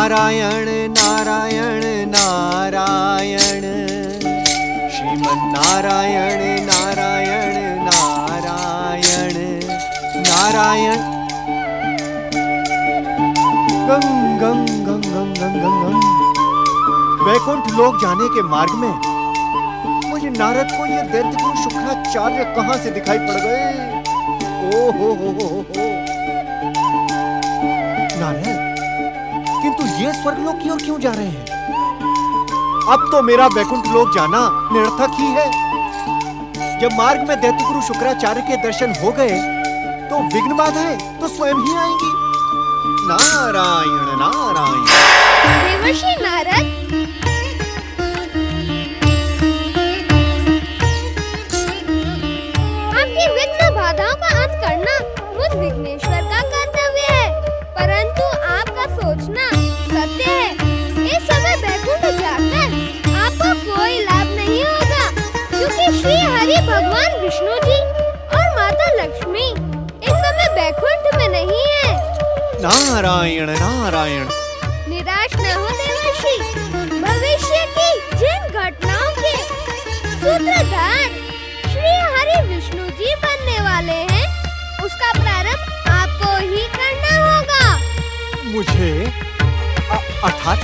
नारायण नारायण नारायण, श्रीमन्नारायण नारायण नारायण नारायण। गंग गंग गंग गंग गंग गंग। वैकुंठ लोक जाने के मार्ग में मुझे नारद को ये दैत्यगुरु शुक्राचार्य कहां से दिखाई पड़ गए। ओ हो। नारद, किंतु ये स्वर्गलोक की ओर क्यों जा रहे हैं? अब तो मेरा वैकुंठ लोक जाना निरर्थक ही है। जब मार्ग में दैत्यगुरु शुक्राचार्य के दर्शन हो गए तो विघ्न बाधाएं तो स्वयं ही आएंगी। नारायण नारायण। देवर्षि नारद, आपकी विघ्न बाधाओं का अंत करना मुझ विघ्नेश्वर का कर्तव्य है, परंतु आपका सोचना सत्य है। इस समय वैकुंठ जाकर आपको कोई लाभ नहीं होगा, क्योंकि श्री हरि भगवान विष्णु जी और माता लक्ष्मी इस समय वैकुंठ में नहीं है। नारायण नारायण। निराश न हो देवर्षि, भविष्य की जिन घटनाओं के सूत्रधार श्री हरि विष्णु जी बनने वाले हैं, उसका प्रारंभ आपको ही करना होगा। मुझे अर्थात?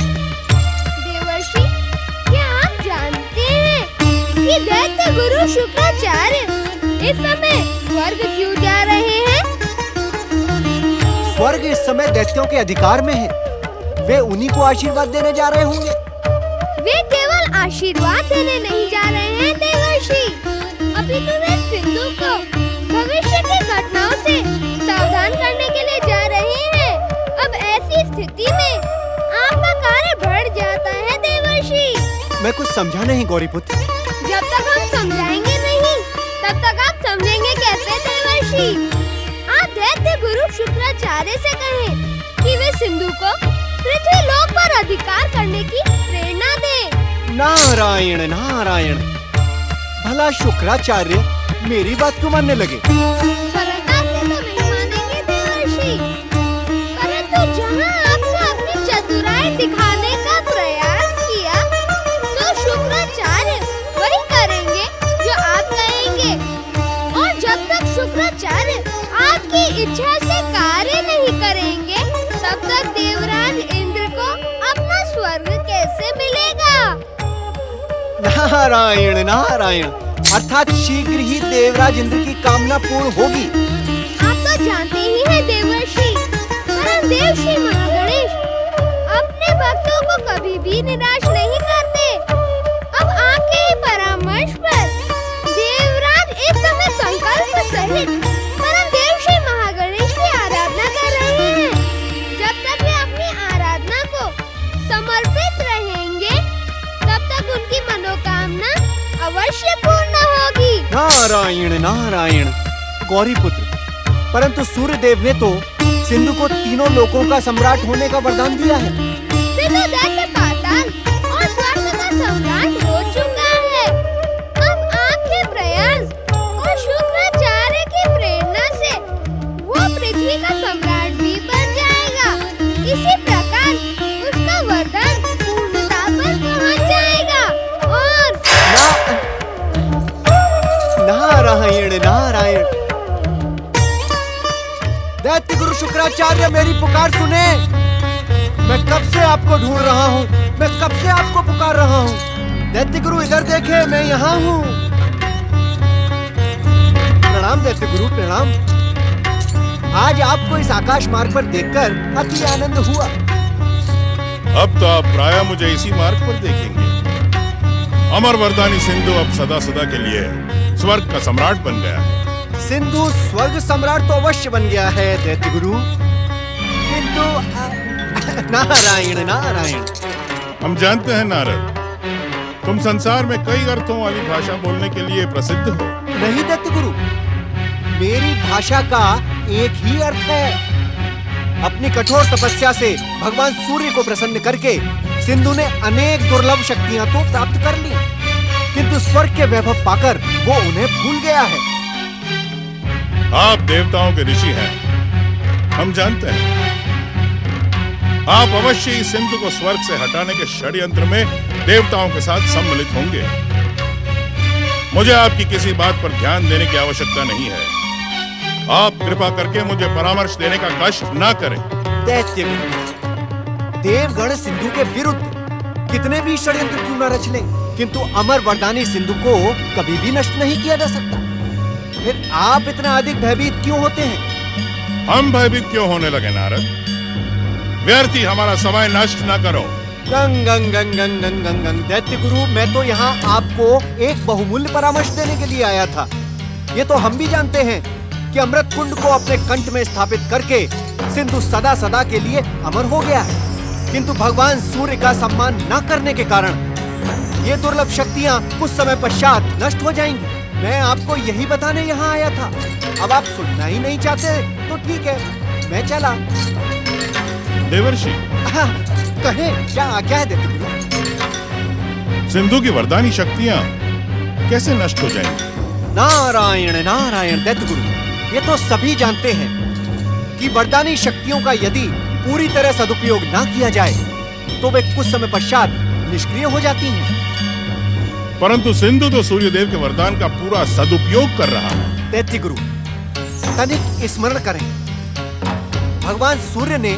देवर्षि, क्या आप जानते हैं कि दैत्य गुरु शुक्राचार्य इस समय स्वर्ग क्यों जा रहे हैं? स्वर्ग इस समय दैत्यों के अधिकार में है। वे उन्हीं को आशीर्वाद देने जा रहे होंगे। वे केवल आशीर्वाद देने नहीं जा रहे हैं देवर्षि, अपितु वे सिंधु को भविष्य की घटनाओं से सावधान करने के लिए जा रहे हैं। अब ऐसी स्थिति में आपका कार्य बढ़ जाता है देवर्षि। मैं कुछ समझा नहीं गौरीपुत्र। जब तक हम समझाएंगे नहीं, तब तक आप समझेंगे कैसे देवर्षि? आप दैत्य गुरु शुक्राचार्य से कहें कि वे सिंधु को पृथ्वी लोक पर अधिकार करने की प्रेरणा दे। नारायण नारायण। भला शुक्राचार्य मेरी बात क्यों मानने लगे? सरलता से तो नहीं मानेंगे देवर्षि, परंतु जहाँ आपको अपनी चतुराई दिखाने का प्रयास किया, तो शुक्राचार्य वही करेंगे जो आप कहेंगे। और जब तक शुक्राचार्य आपकी इच्छा से कार्य नहीं करेंगे, तब तक देवराज इंद्र को अपना स्वर्ग कैसे मिलेगा? नारायण नारायण। अर्थात शीघ्र ही देवराज इंद्र की कामना पूर्ण होगी। आप तो जानते ही हैं देवर्षि, परम देव श्री महागणेश अपने भक्तों को कभी भी निराश नहीं करते। अब आपके ही परामर्श पर देवराज इस समय संकल्प सहित परम देव श्री महागणेश की आराधना कर रहे हैं। जब तक वे अपनी आराधना को समर्पित रहेंगे, तब तक उनकी मनोकामना अवश्य पूर्ण होगी। नारायण नारायण। गौरीपुत्र, परंतु सूर्यदेव ने तो सिंधु को तीनों लोकों का सम्राट होने का वरदान दिया है। सिंधु दैत्य पाताल और स्वर्ग का सम्राट हो चुका है। अब आपके प्रयास और शुक्राचार्य की प्रेरणा से वो पृथ्वी का सम्राट भी बन जाएगा। इसी प्रकार उसका वरदान पूर्णता पर पहुंच जाएगा। और नारायण नारायण। दैत्य गुरु शुक्राचार्य, मेरी पुकार सुने। मैं कब से आपको ढूंढ रहा हूँ, मैं कब से आपको पुकार रहा हूँ। दैत्य गुरु इधर देखे, मैं यहाँ हूँ। प्रणाम दैत्य गुरु, प्रणाम। आज आपको इस आकाश मार्ग पर देखकर अति आनंद हुआ। अब तो आप प्रायः मुझे इसी मार्ग पर देखेंगे। अमर वरदानी सिंधु अब सदा सदा के लिए स्वर्ग का सम्राट बन गया है। सिंधु स्वर्ग सम्राट तो अवश्य बन गया है दैत्य गुरु, किंतु नारायण नारायण। हम जानते हैं नारद, तुम संसार में कई अर्थों वाली भाषा बोलने के लिए प्रसिद्ध हो। नहीं दैत्य गुरु, मेरी भाषा का एक ही अर्थ है। अपनी कठोर तपस्या से भगवान सूर्य को प्रसन्न करके सिंधु ने अनेक दुर्लभ शक्तियां तो प्राप्त कर ली, किंतु स्वर्ग के वैभव पाकर वो उन्हें भूल गया है। आप देवताओं के ऋषि हैं, हम जानते हैं। आप अवश्य ही सिंधु को स्वर्ग से हटाने के षड्यंत्र में देवताओं के साथ सम्मिलित होंगे। मुझे आपकी किसी बात पर ध्यान देने की आवश्यकता नहीं है। आप कृपा करके मुझे परामर्श देने का कष्ट न करें। दैत्य देवगण सिंधु के विरुद्ध कितने भी षड्यंत्र क्यों न रच लें, किंतु अमर वरदानी सिंधु को कभी भी नष्ट नहीं किया जा सकता। फिर आप इतना अधिक भयभीत क्यों होते हैं? हम भयभीत क्यों होने लगे नारद? व्यर्थ ही हमारा समय नष्ट न करो। गंग गंग गंग गंग गंग गंग गंग। दैत्य गुरु, मैं तो यहाँ आपको एक बहुमूल्य परामर्श देने के लिए आया था। ये तो हम भी जानते हैं कि अमृत कुंड को अपने कंठ में स्थापित करके सिंधु सदा सदा के लिए अमर हो गया है, किंतु भगवान सूर्य का सम्मान न करने के कारण ये दुर्लभ शक्तियाँ कुछ समय पश्चात नष्ट हो जाएंगी। मैं आपको यही बताने यहाँ आया था। अब आप सुनना ही नहीं चाहते तो ठीक है, मैं चला। देवर्षि, कहें, क्या आज्ञा है दैत्य गुरु? सिंधु की वरदानी शक्तियां कैसे नष्ट हो जाएंगी? नारायण नारायण दैत्य गुरु, ये तो सभी जानते हैं कि वरदानी शक्तियों का यदि पूरी तरह सदुपयोग ना किया जाए तो वे कुछ समय पश्चात निष्क्रिय हो जाती हैं। परंतु सिंधु तो सूर्यदेव के वरदान का पूरा सदुपयोग कर रहा है। दैत्य गुरु, तनिक स्मरण करें, भगवान सूर्य ने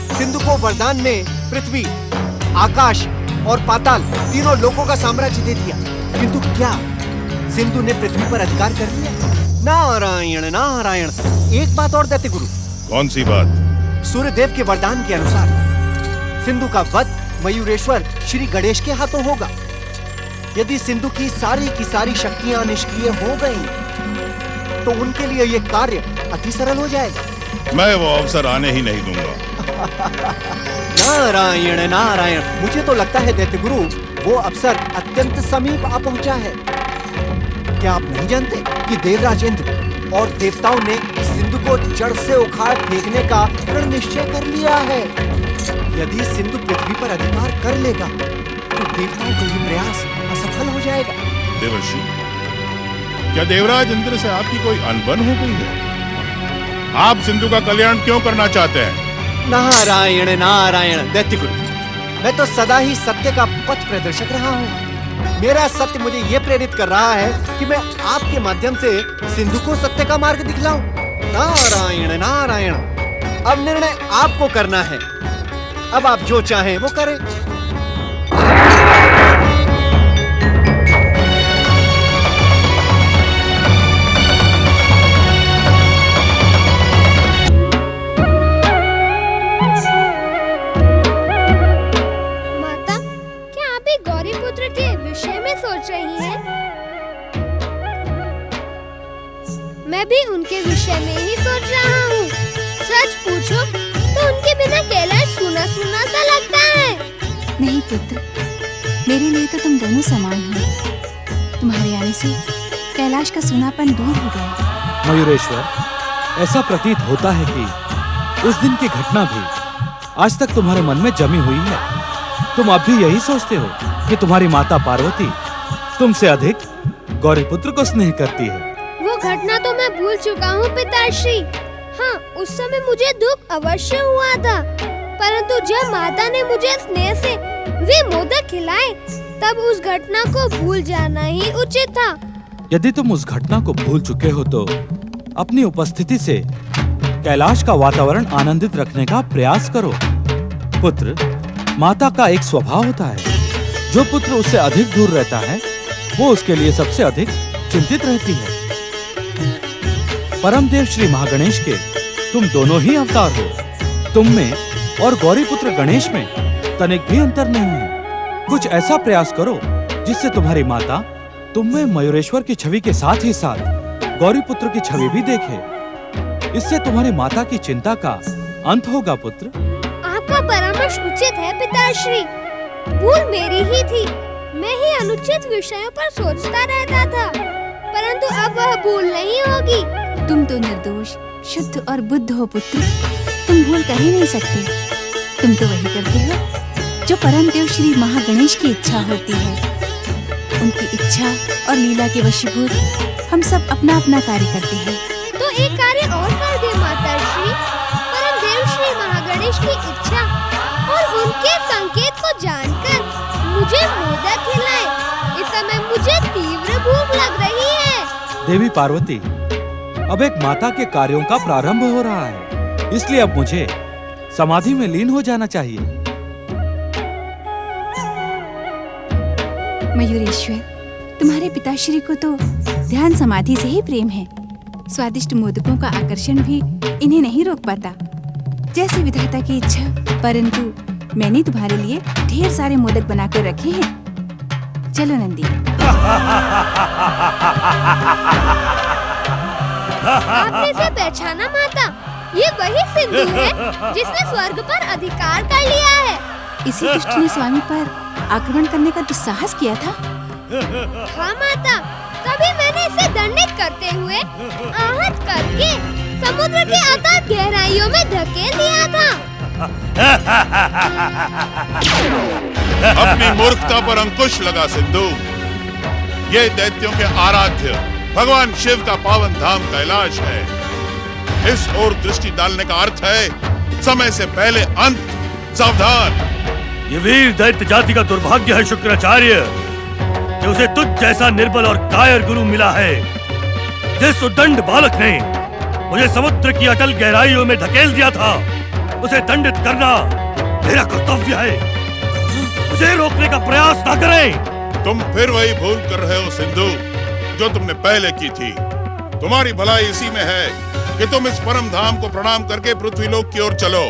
सिंधु को वरदान में पृथ्वी, आकाश और पाताल तीनों लोकों का साम्राज्य दे दिया, किंतु क्या सिंधु ने पृथ्वी पर अधिकार कर लिया? नारायण नारायण। एक बात और दैत्य गुरु। कौन सी बात? सूर्यदेव के वरदान के अनुसार सिंधु का वध मयूरेश्वर श्री गणेश के हाथों होगा। यदि सिंधु की सारी शक्तियां निष्क्रिय हो गईं, तो उनके लिए यह कार्य अति सरल हो जाएगा। मैं वो अवसर आने ही नहीं दूंगा। नारायण नारायण। मुझे तो लगता है दैत्य गुरु, वो अवसर अत्यंत समीप आ पहुंचा है। क्या आप नहीं जानते कि देवराज इंद्र और देवताओं ने सिंधु को जड़ से उखाड़ फेंकने का दृढ़ निश्चय कर लिया है। यदि सिंधु पृथ्वी पर अधिकार कर लेगा तो देवताओं का ये प्रयास असफल हो जाएगा। देवर्षि, क्या देवराज इंद्र से आपकी कोई अनबन हो गई है? आप सिंधु का कल्याण क्यों करना चाहते हैं? नारायण नारायण। दैत्य गुरु, मैं तो सदा ही सत्य का पथ प्रदर्शक रहा हूँ। मेरा सत्य मुझे ये प्रेरित कर रहा है कि मैं आपके माध्यम से सिंधु को सत्य का मार्ग दिखलाऊं। नारायण नारायण। अब निर्णय आपको करना है। अब आप जो चाहें वो करें। माता, क्या आप भी गौरीपुत्र के विषय में सोच रही हैं? मैं भी उनके विषय में ही सोच रहा हूँ। सच पूछो तो उनके बिना कैलाश सूना सूना सा लगता है। नहीं पुत्र, मेरे लिए तो तुम दोनों समान हो। तुम्हारे आने से कैलाश का सूनापन दूर हो गया। मयूरेश्वर, ऐसा प्रतीत होता है कि उस दिन की घटना भी आज तक तुम्हारे मन में जमी हुई है। तुम अब भी यही सोचते हो कि तुम्हारी माता पार्वती तुमसे अधिक गौरीपुत्र को स्नेह करती है। वो घटना तो मैं भूल चुका हूँ पिताश्री। हाँ, उस समय मुझे दुख अवश्य हुआ था, परंतु जब माता ने मुझे स्नेह से वे मोदक खिलाए, तब उस घटना को भूल जाना ही उचित था। यदि तुम उस घटना को भूल चुके हो तो अपनी उपस्थिति से कैलाश का वातावरण आनंदित रखने का प्रयास करो। पुत्र, माता का एक स्वभाव होता है, जो पुत्र उससे अधिक दूर रहता है वो उसके लिए सबसे अधिक चिंतित रहती है। परमदेव श्री महागणेश के तुम दोनों ही अवतार हो। तुम में और गौरीपुत्र गणेश में तनिक भी अंतर नहीं है। कुछ ऐसा प्रयास करो जिससे तुम्हारी माता तुम में मयूरेश्वर की छवि के साथ ही साथ गौरीपुत्र की छवि भी देखे। इससे तुम्हारी माता की चिंता का अंत होगा पुत्र। आपका परामर्श उचित है पिताश्री। भूल मेरी ही थी। मैं ही अनुचित विषयों पर सोचता रहता था, परंतु अब वह भूल नहीं होगी। तुम तो निर्दोष, शुद्ध और बुद्ध हो पुत्र। तुम भूल कर ही नहीं सकते। तुम तो वही करते हो जो परमदेव श्री महागणेश की इच्छा होती है। उनकी इच्छा और लीला के वशीभूत हम सब अपना अपना कार्य करते हैं। तो एक कार्य और कर दे माताश्री। परमदेव श्री महागणेश की इच्छा देवी पार्वती, अब एक माता के कार्यों का प्रारंभ हो रहा है, इसलिए अब मुझे समाधि में लीन हो जाना चाहिए। मयूरेश्वर, तुम्हारे पिताश्री को तो ध्यान समाधि से ही प्रेम है। स्वादिष्ट मोदकों का आकर्षण भी इन्हें नहीं रोक पाता, जैसे विधाता की इच्छा। परंतु मैंने तुम्हारे लिए ढेर सारे मोदक बनाकर रखे हैं। चलो नंदी। आपने इसे पहचाना माता? ये वही सिंधु है जिसने स्वर्ग पर अधिकार कर लिया है। इसी दुष्ट ने स्वामी पर आक्रमण करने का दुस्साहस किया था। हाँ माता, तभी मैंने इसे दंडित करते हुए आहत करके समुद्र की अथाह गहराइयों में धकेल दिया था। अपनी मूर्खता पर अंकुश लगा सिंधु। ये दैत्यों के आराध्य भगवान शिव का पावन धाम कैलाश है। इस ओर दृष्टि डालने का अर्थ है समय से पहले अंत। सावधान। ये वीर दैत्य जाति का दुर्भाग्य है शुक्राचार्य कि उसे तुझ जैसा निर्बल और कायर गुरु मिला है। जिस उद्दंड बालक ने मुझे समुद्र की अटल गहराइयों में धकेल दिया था, उसे दंडित करना मेरा कर्तव्य है। उसे रोकने का प्रयास ना करें। तुम फिर वही भूल कर रहे हो सिंधु, जो तुमने पहले की थी। तुम्हारी भलाई इसी में है कि तुम इस परम धाम को प्रणाम करके पृथ्वीलोक की ओर चलो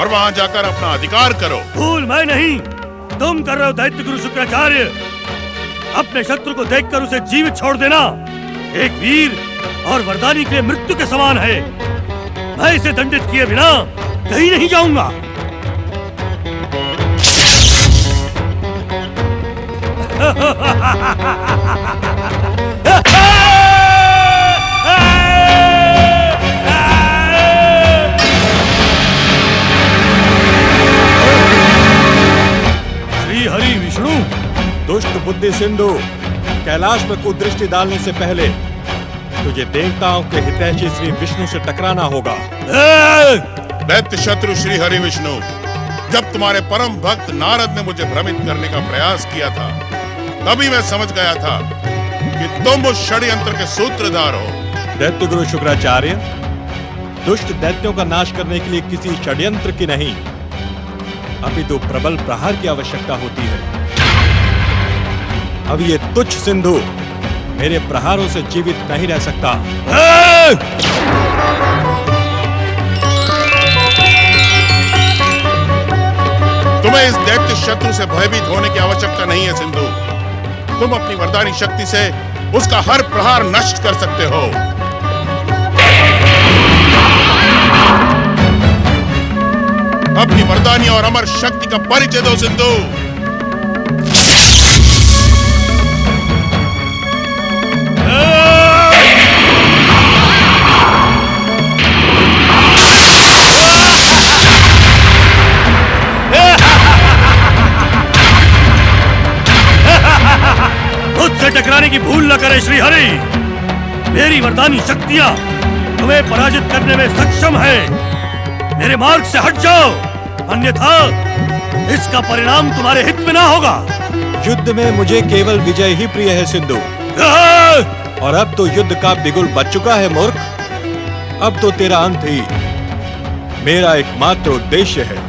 और वहां जाकर अपना अधिकार करो। भूल मैं नहीं, तुम कर रहे हो दैत्य गुरु शुक्राचार्य। अपने शत्रु को देखकर उसे जीवित छोड़ देना एक वीर और वरदानी के लिए मृत्यु के समान है। मैं इसे दंडित किए बिना कहीं नहीं जाऊंगा। श्री हरि विष्णु। दुष्ट बुद्धि सिंधु, कैलाश में कुदृष्टि डालने से पहले तुझे देवताओं के हितैषी श्री विष्णु से टकराना होगा। दैत्य शत्रु श्री हरि विष्णु, जब तुम्हारे परम भक्त नारद ने मुझे भ्रमित करने का प्रयास किया था, तभी मैं समझ गया था कि तुम उस षड्यंत्र के सूत्रधार हो। दैत्य गुरु शुक्राचार्य, दुष्ट दैत्यों का नाश करने के लिए किसी षड्यंत्र की नहीं, अपितु प्रबल प्रहार की आवश्यकता होती है। अब ये तुच्छ सिंधु मेरे प्रहारों से जीवित नहीं रह सकता। तुम्हें इस दैत्य शत्रु से भयभीत होने की आवश्यकता नहीं है सिंधु। तुम अपनी वरदानी शक्ति से उसका हर प्रहार नष्ट कर सकते हो। अपनी वरदानी और अमर शक्ति का परिचय दो सिंधु। मुझसे टकराने की भूल न करे श्री हरि। मेरी वरदानी शक्तियां तुम्हें पराजित करने में सक्षम है। मेरे मार्ग से हट जाओ, अन्यथा इसका परिणाम तुम्हारे हित में ना होगा। युद्ध में मुझे केवल विजय ही प्रिय है सिंधु। और अब तो युद्ध का बिगुल बच चुका है मूर्ख। अब तो तेरा अंत ही मेरा एकमात्र उद्देश्य है।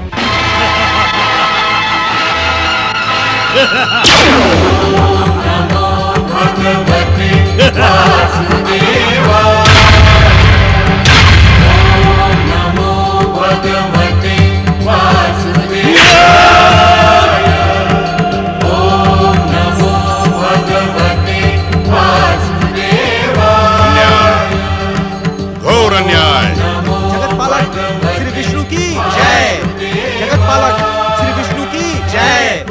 घोर अन्याय। जगतपालक श्री विष्णु की जय। जगतपालक श्री विष्णु की जय।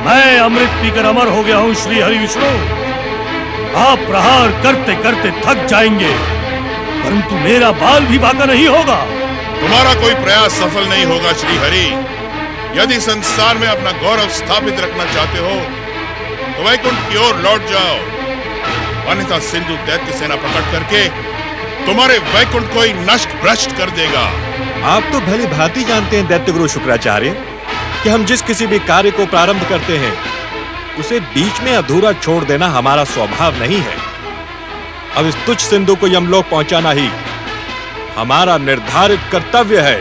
मैं अमृत पीकर अमर हो गया हूँ श्री हरि विष्णु। आप प्रहार करते करते थक जाएंगे, परंतु मेरा बाल भी बांका नहीं होगा। तुम्हारा कोई प्रयास सफल नहीं होगा श्री हरि। यदि संसार में अपना गौरव स्थापित रखना चाहते हो तो वैकुंठ की ओर लौट जाओ अन्यथा सिंधु दैत्य सेना पकड़ करके तुम्हारे वैकुंठ को ही नष्ट भ्रष्ट कर देगा। आप तो भली भांति जानते हैं दैत्य गुरु शुक्राचार्य कि हम जिस किसी भी कार्य को प्रारंभ करते हैं उसे बीच में अधूरा छोड़ देना हमारा स्वभाव नहीं है। अब इस तुच्छ सिंधु को यमलोक पहुंचाना ही हमारा निर्धारित कर्तव्य है।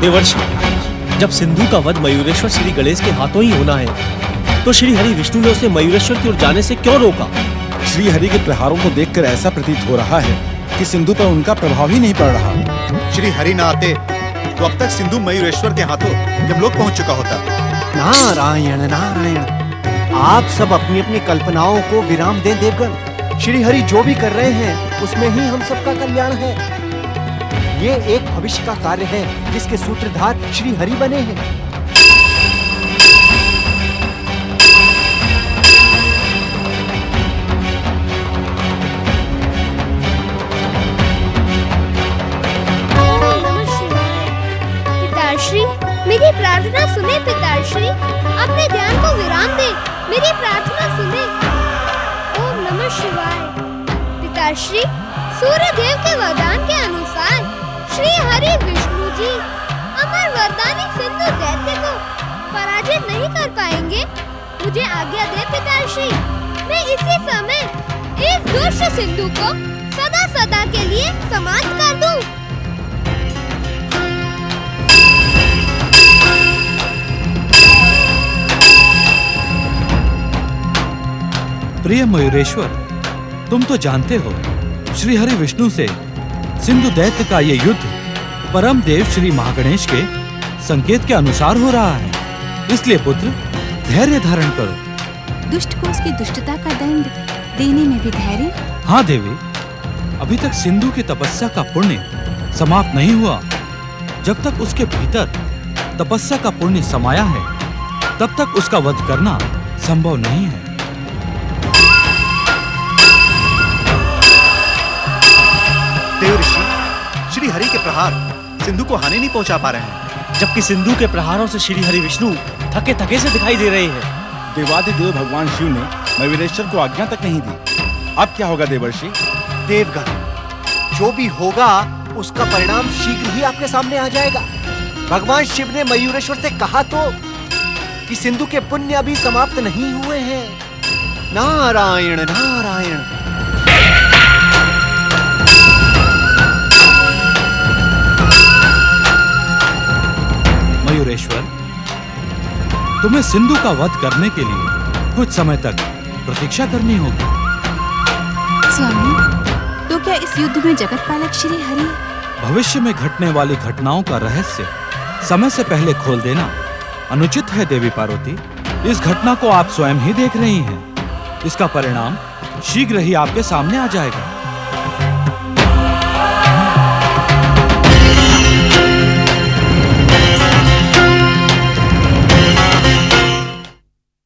देवर्षि, जब सिंधु का वध मयूरेश्वर श्री गणेश के हाथों ही होना है तो श्री हरि विष्णु ने उसे मयूरेश्वर की ओर जाने से क्यों रोका? श्री हरि के प्रहारों को देखकर ऐसा प्रतीत हो रहा है कि सिंधु पर उनका प्रभाव ही नहीं पड़ रहा। श्री हरि ना आते तो अब तक सिंधु मयूरेश्वर के हाथों यमलोक पहुंच चुका होता। नारायण नारायण, आप सब अपनी अपनी कल्पनाओं को विराम दें देवगण। श्री हरि जो भी कर रहे हैं उसमें ही हम सबका कल्याण है। ये एक भविष्य का कार्य है जिसके सूत्रधार श्री हरि बने हैं। ओम नमः शिवाय। पिताश्री, मेरी प्रार्थना सुने। पिताश्री, अपने ध्यान को विराम दे, मेरी प्रार्थना सुने। ओम नमः शिवाय। पिताश्री, सूर्य देव के वरदान के अनुसार श्री हरि विष्णु जी अमर वरदानी सिंधु दैत्य को पराजित नहीं कर पाएंगे। मुझे आज्ञा दे पिताश्री, मैं इसी समय इस दुष्ट सिंधु को सदा सदा के लिए समाप्त कर दूं। प्रिय मयूरेश्वर, तुम तो जानते हो श्री हरि विष्णु से सिंधु दैत्य का ये युद्ध परम देव श्री महागणेश के संकेत के अनुसार हो रहा है। इसलिए पुत्र धैर्य धारण करो। दुष्ट को उसकी दुष्टता का दंड देने में भी धैर्य। हाँ देवी, अभी तक सिंधु की तपस्या का पुण्य समाप्त नहीं हुआ। जब तक उसके भीतर तपस्या का पुण्य समाया है तब तक उसका वध करना संभव नहीं है। देवर्षि, श्री हरि के प्रहार सिंधु को हानि नहीं पहुंचा पा रहे हैं, जबकि सिंधु के प्रहारों से श्री हरि विष्णु थके थके से दिखाई दे रहे हैं। देवाधिदेव भगवान शिव ने मयूरेश्वर को आज्ञा तक नहीं दी। अब क्या होगा देवर्षि? देवगण, जो भी होगा उसका परिणाम शीघ्र ही आपके सामने आ जाएगा। भगवान शिव ने मयूरेश्वर से कहा तो कि सिंधु के पुण्य अभी समाप्त नहीं हुए हैं। नारायण नारायण। मयूरेश्वर, तुम्हें सिंधु का वध करने के लिए कुछ समय तक प्रतीक्षा करनी होगी। स्वामी, तो क्या इस युद्ध में जगत पालक श्री हरि भविष्य में घटने वाली घटनाओं का रहस्य समय से पहले खोल देना अनुचित है देवी पार्वती। इस घटना को आप स्वयं ही देख रही हैं। इसका परिणाम शीघ्र ही आपके सामने आ जाएगा।